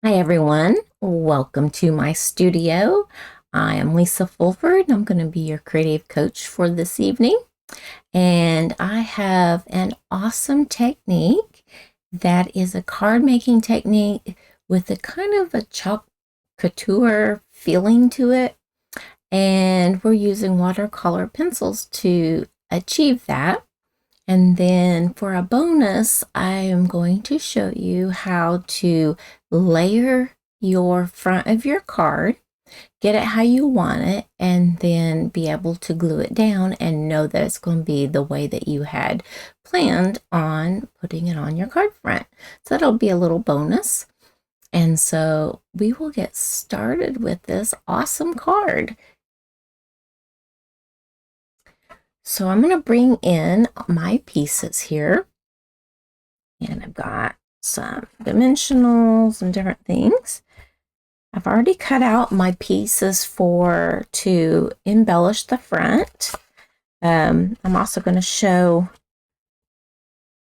Hi everyone, welcome to my studio. I am Lisa Fulford. I'm going to be your creative coach for this evening. And I have an awesome technique that is a card making technique with a kind of a chalk couture feeling to it. And we're using watercolor pencils to achieve that. And then for a bonus, I am going to show you how to layer your front of your card, get it how you want it, and then be able to glue it down and know that it's going to be the way that you had planned on putting it on your card front. So that'll be a little bonus. And so we will get started with this awesome card. So I'm going to bring in my pieces here. And I've got some dimensionals and different things. I've already cut out my pieces to embellish the front. I'm also going to show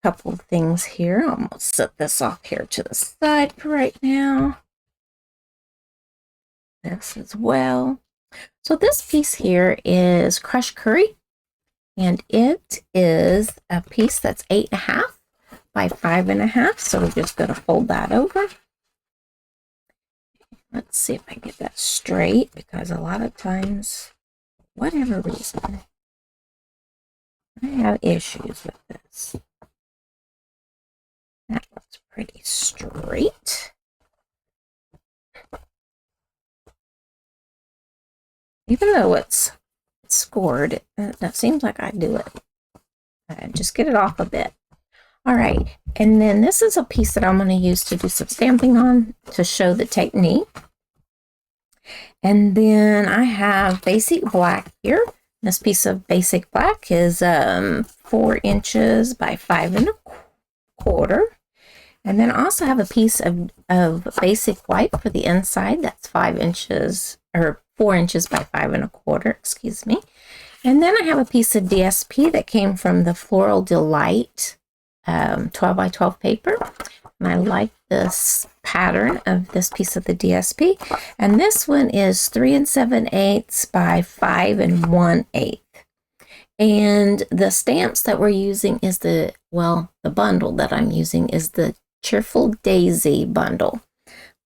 a couple of things here. I'm going to set this off here to the side for right now. This as well. So this piece here is crushed curry, and it is a piece that's 8.5 by 5.5. So we're just going to fold that over. Let's see if I can get that straight, because a lot of times, whatever reason, I have issues with this. That looks pretty straight. Even though it's scored, that seems like I do it. Just get it off a bit. All right, and then this is a piece that I'm going to use to do some stamping on to show the technique. And then I have basic black here. This piece of basic black is 4 inches by 5.25. And then I also have a piece of basic white for the inside. That's 5 inches, or 4 inches by 5.25, excuse me. And then I have a piece of DSP that came from the Floral Delight 12 by 12 paper. And I like this pattern of this piece of the DSP. And this one is 3 7/8 by 5 1/8. And the stamps that we're using is the bundle that I'm using is the Cheerful Daisy bundle.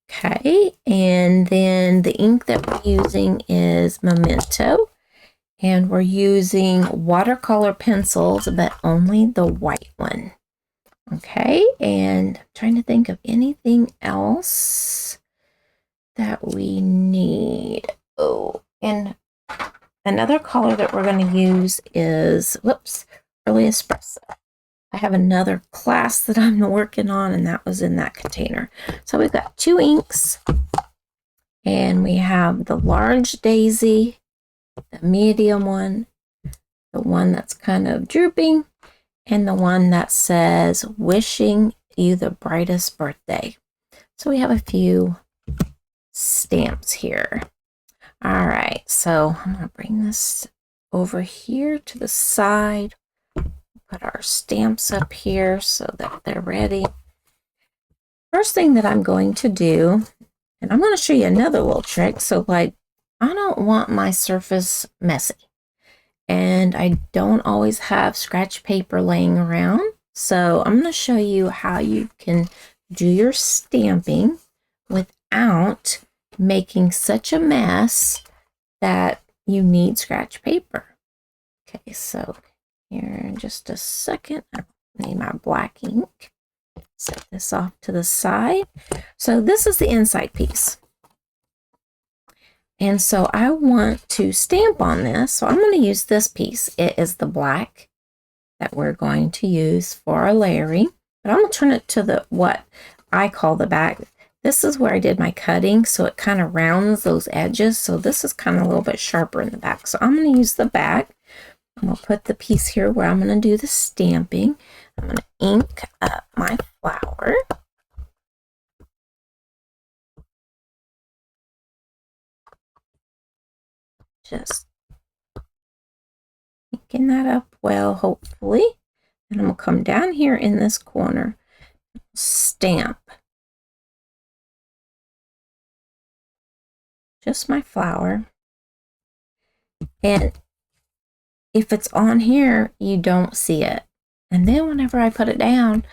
Okay, and then the ink that we're using is Memento. And we're using watercolor pencils, but only the white one. Okay, and I'm trying to think of anything else that we need. Oh, and another color that we're going to use is, Early Espresso. I have another class that I'm working on, and that was in that container. So we've got 2 inks, and we have the large daisy, the medium one, the one that's kind of drooping, and the one that says, wishing you the brightest birthday. So we have a few stamps here. All right, so I'm going to bring this over here to the side, put our stamps up here so that they're ready. First thing that I'm going to do, and I'm going to show you another little trick. So like, I don't want my surface messy, and I don't always have scratch paper laying around. So I'm going to show you how you can do your stamping without making such a mess that you need scratch paper. Okay, so here in just a second, I need my black ink. Set this off to the side. So this is the inside piece. And so I want to stamp on this. So I'm going to use this piece. It is the black that we're going to use for our layering. But I'm going to turn it to what I call the back. This is where I did my cutting, so it kind of rounds those edges. So this is kind of a little bit sharper in the back. So I'm going to use the back. I'm going to put the piece here where I'm going to do the stamping. I'm going to ink up my flower. Just inking that up well, hopefully. And I'm going to come down here in this corner, stamp just my flower. And if it's on here, you don't see it. And then whenever I put it down,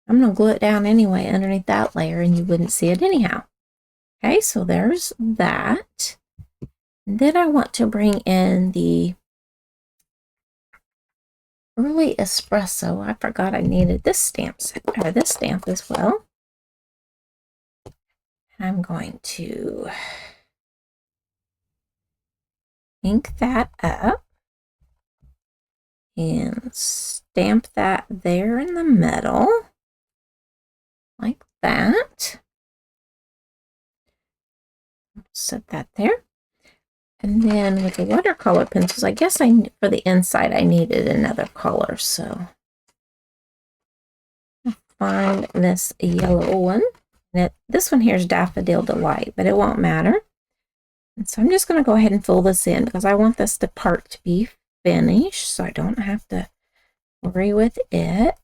I'm going to glue it down anyway underneath that layer, and you wouldn't see it anyhow. Okay, so there's that. And then I want to bring in the early espresso. I forgot I needed this stamp set, or this stamp as well. I'm going to ink that up and stamp that there in the middle, like that. Set that there. And then with the watercolor pencils, I guess for the inside I needed another color, so I'll find this yellow one. This one here is Daffodil Delight, but it won't matter. And so I'm just going to go ahead and fill this in because I want this part to be finished, so I don't have to worry with it.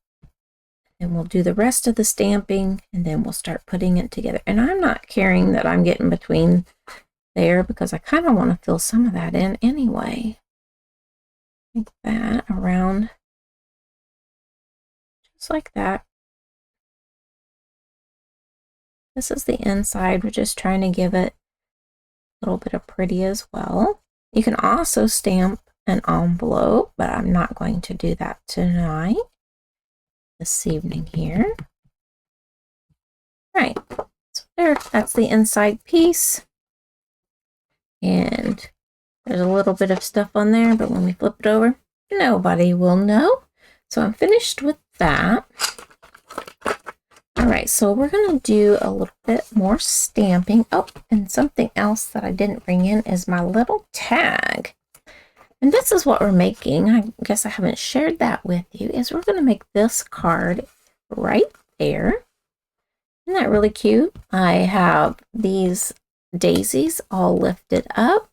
And we'll do the rest of the stamping, and then we'll start putting it together. And I'm not caring that I'm getting between there because I kind of want to fill some of that in anyway. Like that around, just like that. This is the inside. We're just trying to give it a little bit of pretty as well. You can also stamp an envelope, but I'm not going to do that tonight, this evening here. All right, so there, that's the inside piece. And there's a little bit of stuff on there, but when we flip it over, nobody will know. So I'm finished with that. All right, so we're going to do a little bit more stamping. Oh, and something else that I didn't bring in is my little tag. And this is what we're making. I guess I haven't shared that with you, is we're going to make this card right there. Isn't that really cute? I have these daisies all lifted up.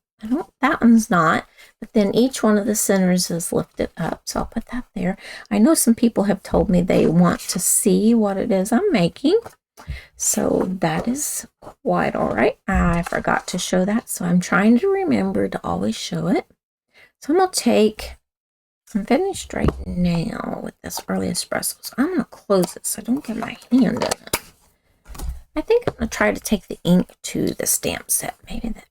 That one's not, but then each one of the centers is lifted up, so I'll put that there. I know some people have told me they want to see what it is I'm making, so that is quite all right. I forgot to show that, so I'm trying to remember to always show it. So I'm going to take, I'm finished right now with this early espresso, so I'm going to close it so I don't get my hand in it. I think I'm going to try to take the ink to the stamp set. Maybe that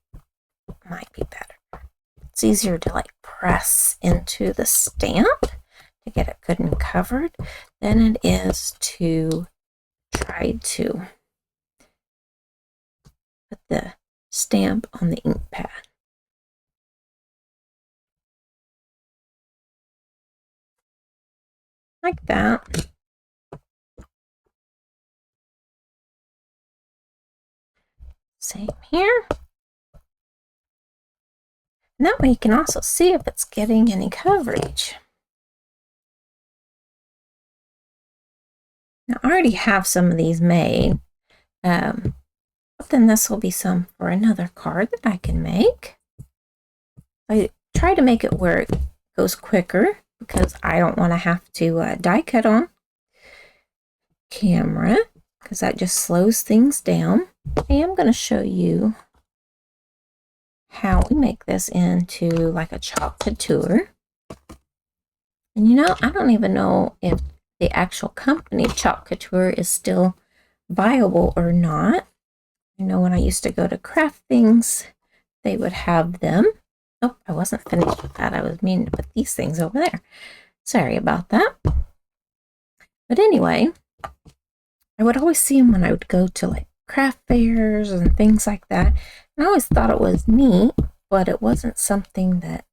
might be better. It's easier to like press into the stamp to get it good and covered than it is to try to put the stamp on the ink pad. Like that. Same here. And that way you can also see if it's getting any coverage. Now, I already have some of these made, but then this will be some for another card that I can make. I try to make it where it goes quicker because I don't want to have to die cut on camera because that just slows things down. I am going to show you how we make this into like a CHALK couture. And you know, I don't even know if the actual company CHALK Couture is still viable or not. I know when I used to go to craft things, they would have them. Oh, I wasn't finished with that. I was meaning to put these things over there. Sorry about that. But anyway, I would always see them when I would go to like craft fairs and things like that. And I always thought it was neat, but it wasn't something that,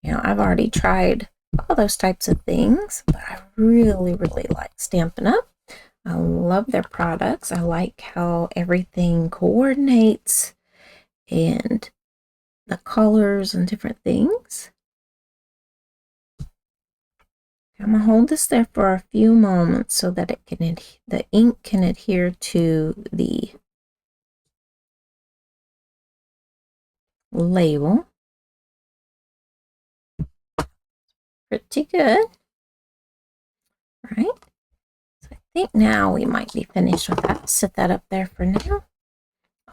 you know, I've already tried all those types of things, but I really, really like Stampin' Up. I love their products. I like how everything coordinates and the colors and different things. I'm gonna hold this there for a few moments so that it can the ink can adhere to the label. Pretty good. All right. So I think now we might be finished with that. Set that up there for now.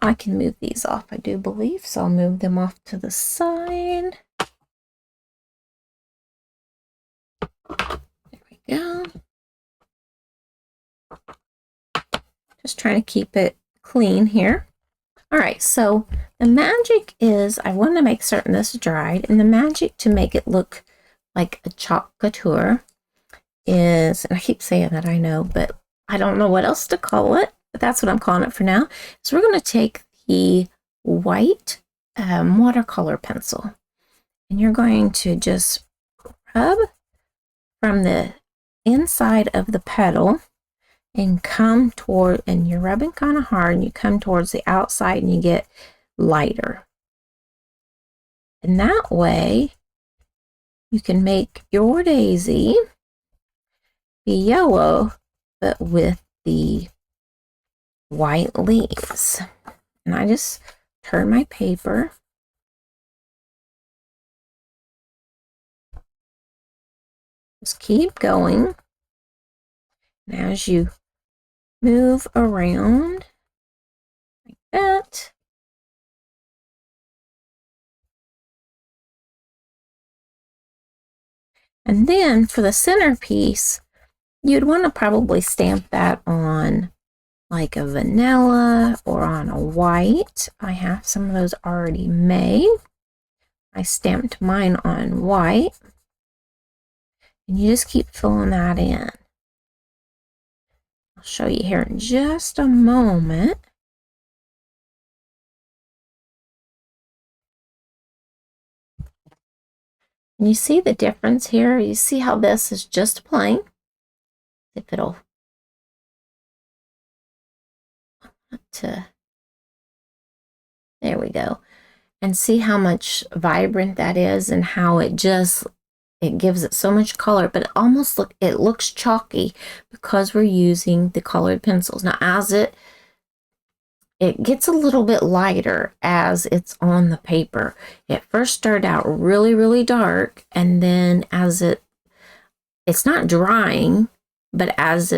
I can move these off, I do believe, so I'll move them off to the side. There we go. Just trying to keep it clean here. All right, so the magic is I want to make certain this is dried, and the magic to make it look like a chalk couture is, and I keep saying that, I know, but I don't know what else to call it, but that's what I'm calling it for now. So we're going to take the white watercolor pencil, and you're going to just rub from the inside of the petal and come toward, and you're rubbing kind of hard, and you come towards the outside and you get lighter. And that way you can make your daisy be yellow, but with the white leaves. And I just turn my paper. Just keep going. And as you move around like that, and then for the centerpiece, you'd want to probably stamp that on like a vanilla or on a white. I have some of those already made. I stamped mine on white. And you just keep filling that in. I'll show you here in just a moment. And you see the difference here? You see how this is just plain? If it'll there we go. And see how much vibrant that is, and how it gives it so much color, but it looks chalky because we're using the colored pencils. Now as it gets a little bit lighter as it's on the paper. It first started out really, really dark, and then as it's not drying, but as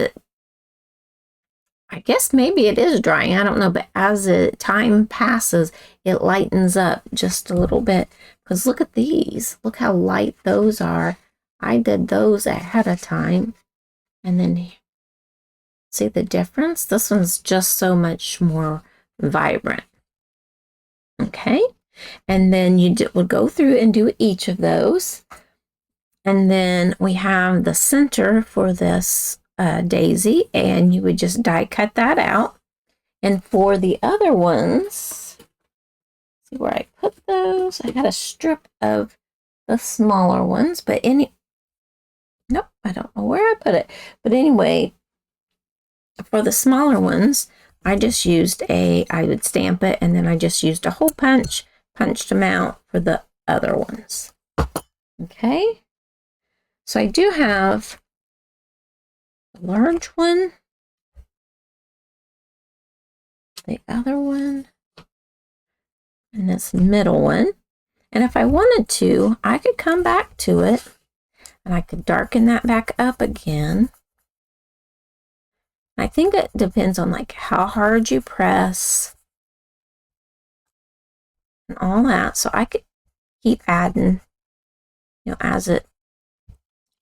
I guess maybe it is drying, I don't know, but as time passes, it lightens up just a little bit. Because look at these, look how light those are. I did those ahead of time, and then see the difference? This one's just so much more vibrant. Okay, and then you would go through and do each of those, and then we have the center for this daisy, and you would just die cut that out. And for the other ones, see where I put those? I had a strip of the smaller ones, but nope, I don't know where I put it. But anyway, for the smaller ones, I just used I would stamp it, and then I just used a hole punch, punched them out for the other ones. Okay, so I do have a large one, the other one, and this middle one. And if I wanted to, I could come back to it, and I could darken that back up again. I think it depends on like how hard you press and all that. So I could keep adding, as it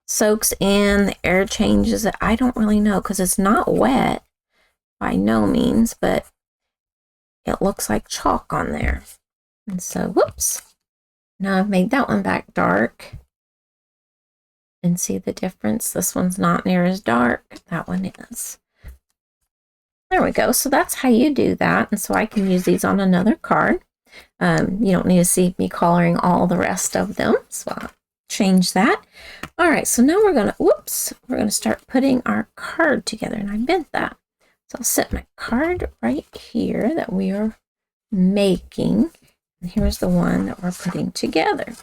soaks in, the air changes it. I don't really know, because it's not wet by no means, but it looks like chalk on there. And so, whoops. Now I've made that one back dark. And see the difference? This one's not near as dark. That one is. There we go. So that's how you do that. And so I can use these on another card. You don't need to see me coloring all the rest of them. So I'll change that. All right. So now we're going to start putting our card together. And I bent that. So I'll set my card right here that we are making. And here's the one that we're putting together.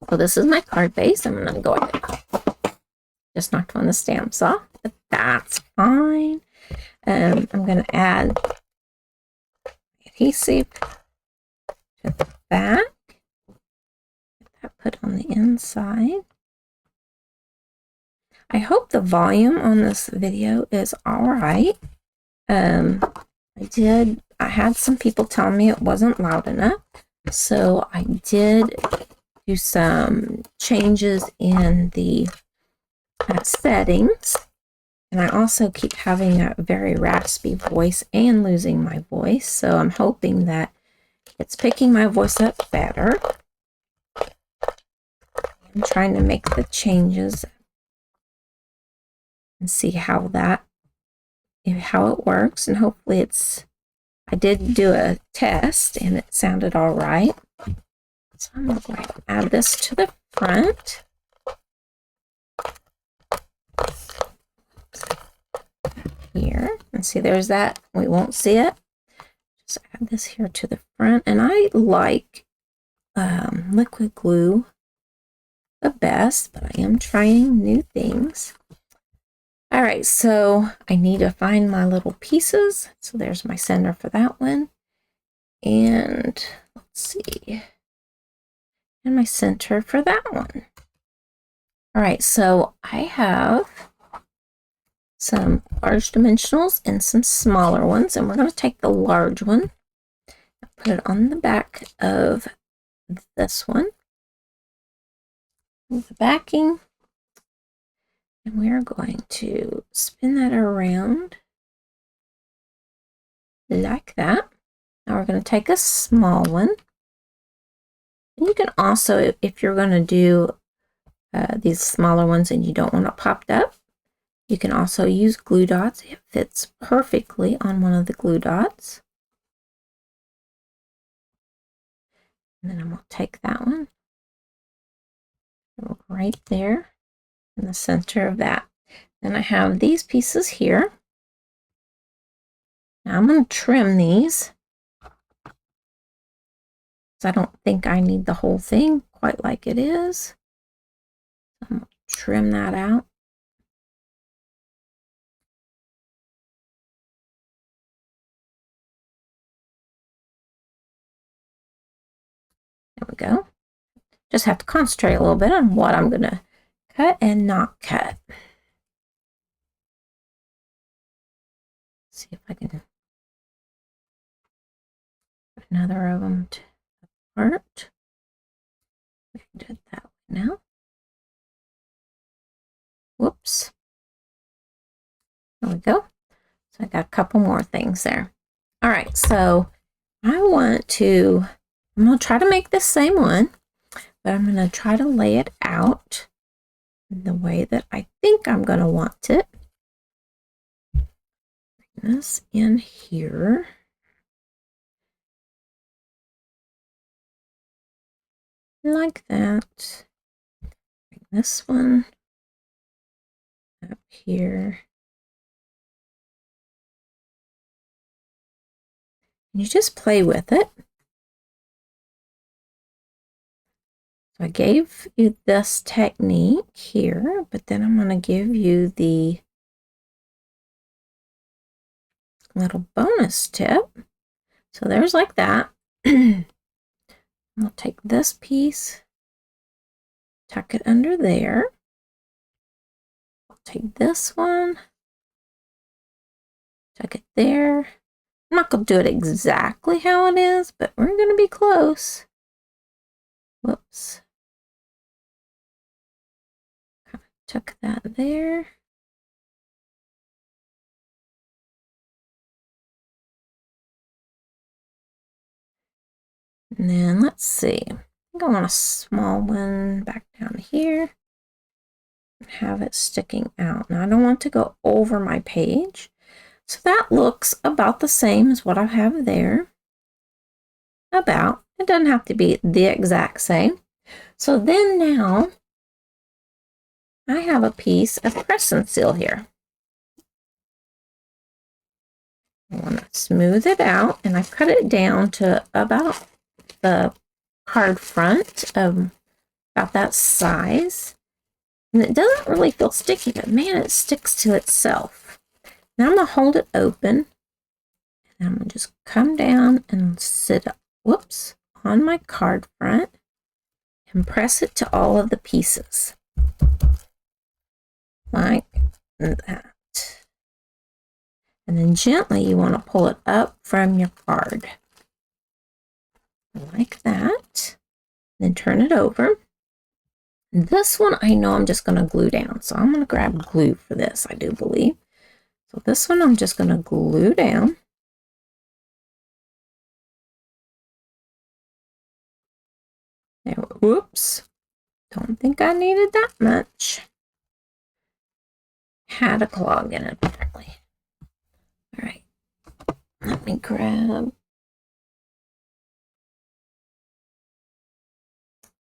So this is my card base. I'm going to go ahead. Just knocked one of the stamps off, but that's fine. I'm going to add adhesive to the back. Get that put on the inside. I hope the volume on this video is all right. I did I had some people tell me it wasn't loud enough. So I did do some changes in the settings. And I also keep having a very raspy voice and losing my voice. So I'm hoping that it's picking my voice up better. I'm trying to make the changes and see how it works. And hopefully I did do a test and it sounded all right. So I'm going to add this to the front. Here, and see, there's that. We won't see it. Just add this here to the front. And I like liquid glue the best, but I am trying new things. All right, so I need to find my little pieces. So there's my center for that one. And let's see. And my center for that one. All right, so I have some large dimensionals and some smaller ones, and we're going to take the large one and put it on the back of this one with the backing, and we are going to spin that around like that. Now we're going to take a small one, and you can also, if you're going to do these smaller ones and you don't want it popped up, you can also use glue dots. It fits perfectly on one of the glue dots. And then I'm going to take that one right there in the center of that. Then I have these pieces here. Now I'm going to trim these. I don't think I need the whole thing quite like it is. I'm going to trim that out. There we go. Just have to concentrate a little bit on what I'm going to cut and not cut. See if I can put another of them to part. We can do it that way now. Whoops. There we go. So I got a couple more things there. All right, so I'm going to try to make the same one, but I'm going to try to lay it out in the way that I think I'm going to want it. Bring this in here. Like that. Bring this one up here. And you just play with it. So I gave you this technique here, but then I'm going to give you the little bonus tip. So there's like that. I'll take this piece, tuck it under there. I'll take this one, tuck it there. I'm not going to do it exactly how it is, but we're going to be close. Whoops. Tuck that there. And then let's see. I think I want a small one back down here. Have it sticking out. Now I don't want to go over my page. So that looks about the same as what I have there. About. It doesn't have to be the exact same. So then now I have a piece of press and seal here. I want to smooth it out, and I cut it down to about the card front of about that size. And it doesn't really feel sticky, but man, it sticks to itself. Now I'm going to hold it open, and I'm going to just come down and sit up, whoops, on my card front and press it to all of the pieces. Like that. And then gently you want to pull it up from your card. Like that. Then turn it over. This one I know I'm just going to glue down. So I'm going to grab glue for this, I do believe. So this one I'm just going to glue down. There, whoops. Don't think I needed that much. Had a clog in it apparently. All right. Let me grab.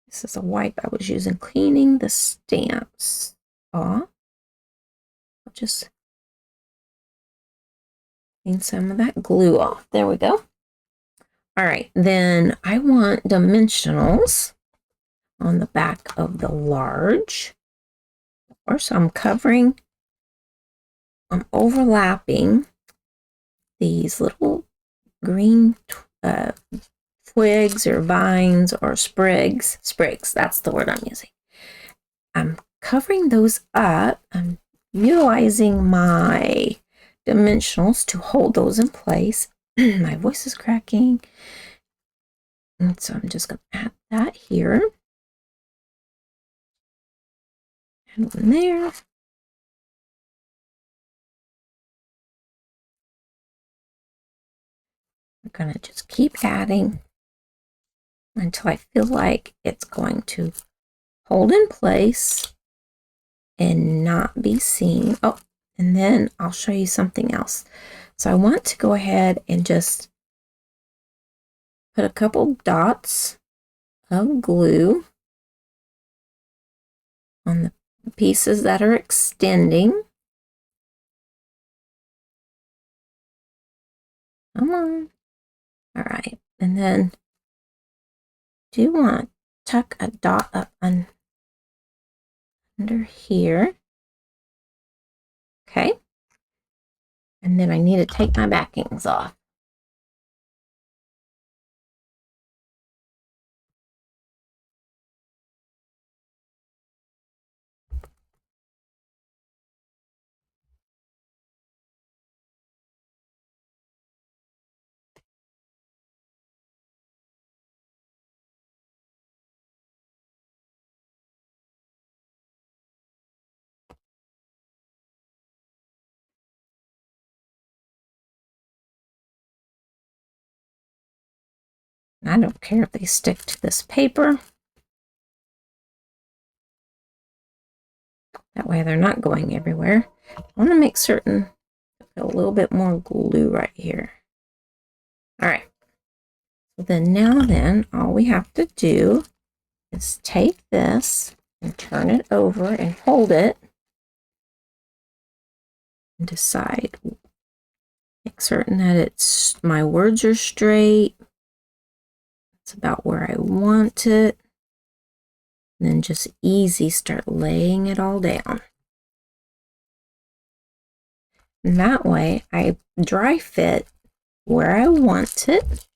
This is a wipe I was using cleaning the stamps off. I'll just clean some of that glue off. There we go. All right, then I want dimensionals on the back of the large. So I'm overlapping these little green twigs or vines or sprigs, that's the word I'm using. I'm covering those up. I'm utilizing my dimensionals to hold those in place. My voice is cracking. And so I'm just going to add that here. And one there. I'm going to just keep adding until I feel like it's going to hold in place and not be seen. Oh, and then I'll show you something else. So I want to go ahead and just put a couple dots of glue on the pieces that are extending. Come on. All right. And then do you want to tuck a dot up under here? Okay. And then I need to take my backings off. I don't care if they stick to this paper. That way they're not going everywhere. I want to make certain a little bit more glue right here. All right. So then all we have to do is take this and turn it over and hold it and decide. Make certain that my words are straight. It's about where I want it. And then just easy start laying it all down. And that way I dry fit where I want it.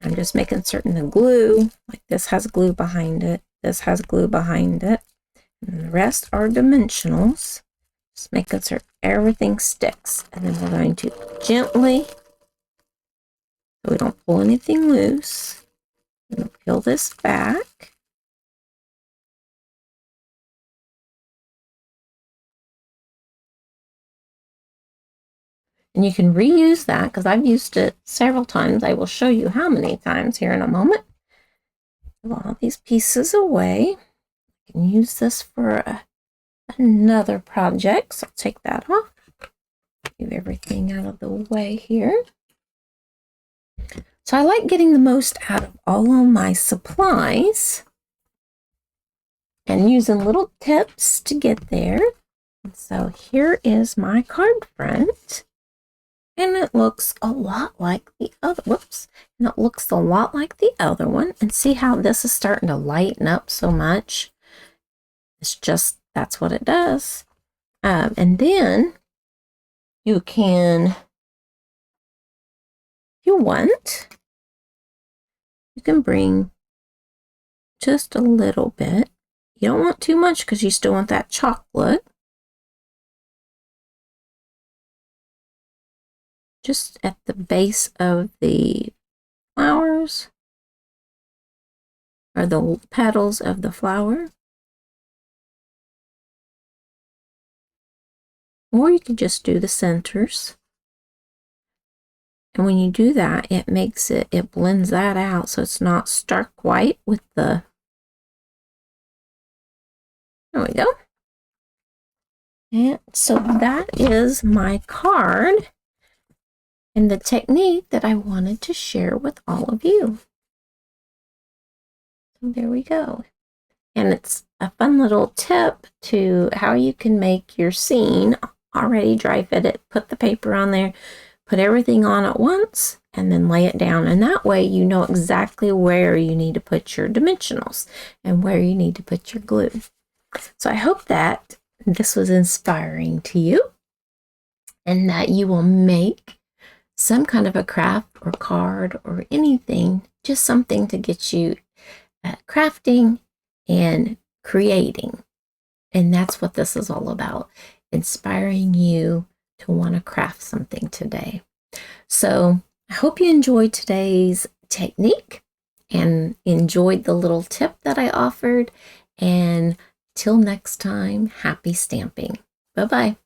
I'm just making certain the glue, like this has glue behind it, this has glue behind it, and the rest are dimensionals. Just making certain everything sticks. And then we're going to gently, so we don't pull anything loose, and peel this back. And you can reuse that because I've used it several times. I will show you how many times here in a moment. Put all these pieces away. You can use this for another project. So I'll take that off. Move everything out of the way here. So I like getting the most out of all of my supplies and using little tips to get there. And so here is my card front. And it looks a lot like the other, and it looks a lot like the other one. And see how this is starting to lighten up so much? It's just, that's what it does. And then you can, if you want, you can bring just a little bit. You don't want too much because you still want that chocolate. just at the base of the flowers, or the petals of the flower. Or you can just do the centers. And when you do that, it makes it blends that out so it's not stark white with the, there we go. And so that is my card and the technique that I wanted to share with all of you. So there we go. And it's a fun little tip to how you can make your scene already dry fit it, put the paper on there, put everything on at once, and then lay it down. And that way you know exactly where you need to put your dimensionals and where you need to put your glue. So I hope that this was inspiring to you and that you will make some kind of a craft or card or anything, just something to get you crafting and creating. And that's what this is all about, inspiring you to want to craft something today. So I hope you enjoyed today's technique and enjoyed the little tip that I offered. And till next time, happy stamping. Bye-bye.